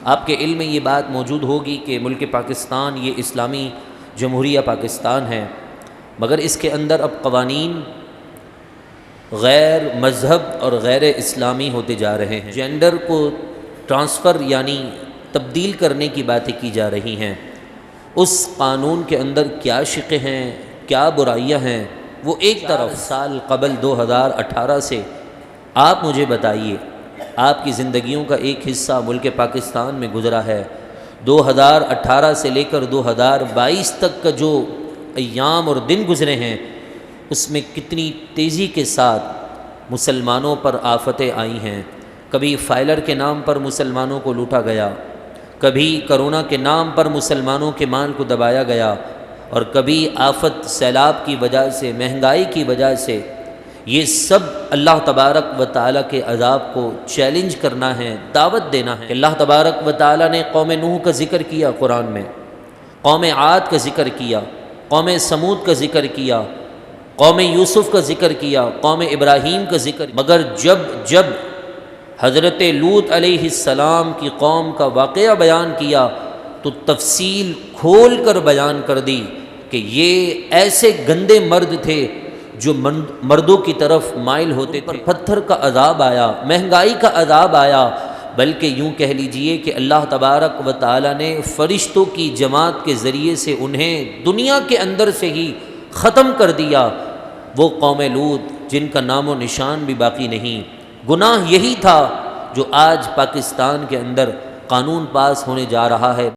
آپ کے علم میں یہ بات موجود ہوگی کہ ملک پاکستان یہ اسلامی جمہوریہ پاکستان ہے، مگر اس کے اندر اب قوانین غیر مذہب اور غیر اسلامی ہوتے جا رہے ہیں۔ جینڈر کو ٹرانسفر یعنی تبدیل کرنے کی باتیں کی جا رہی ہیں۔ اس قانون کے اندر کیا شقیں ہیں، کیا برائیاں ہیں، وہ ایک طرف سال قبل 2018 سے آپ مجھے بتائیے، آپ کی زندگیوں کا ایک حصہ ملک پاکستان میں گزرا ہے۔ 2018 سے لے کر 2022 تک کا جو ایام اور دن گزرے ہیں، اس میں کتنی تیزی کے ساتھ مسلمانوں پر آفتیں آئی ہیں۔ کبھی فائلر کے نام پر مسلمانوں کو لوٹا گیا، کبھی کرونا کے نام پر مسلمانوں کے مال کو دبایا گیا، اور کبھی آفت سیلاب کی وجہ سے، مہنگائی کی وجہ سے۔ یہ سب اللہ تبارک و تعالیٰ کے عذاب کو چیلنج کرنا ہے، دعوت دینا ہے۔ اللہ تبارک و تعالیٰ نے قوم نوح کا ذکر کیا قرآن میں، قوم عاد کا ذکر کیا، قوم سمود کا ذکر کیا، قوم یوسف کا ذکر کیا، قوم ابراہیم کا ذکر، مگر جب حضرت لوط علیہ السلام کی قوم کا واقعہ بیان کیا تو تفصیل کھول کر بیان کر دی کہ یہ ایسے گندے مرد تھے جو مردوں کی طرف مائل ہوتے تھے۔ پتھر کا عذاب آیا، مہنگائی کا عذاب آیا، بلکہ یوں کہہ لیجئے کہ اللہ تبارک و تعالیٰ نے فرشتوں کی جماعت کے ذریعے سے انہیں دنیا کے اندر سے ہی ختم کر دیا۔ وہ قوم لوط جن کا نام و نشان بھی باقی نہیں۔ گناہ یہی تھا جو آج پاکستان کے اندر قانون پاس ہونے جا رہا ہے۔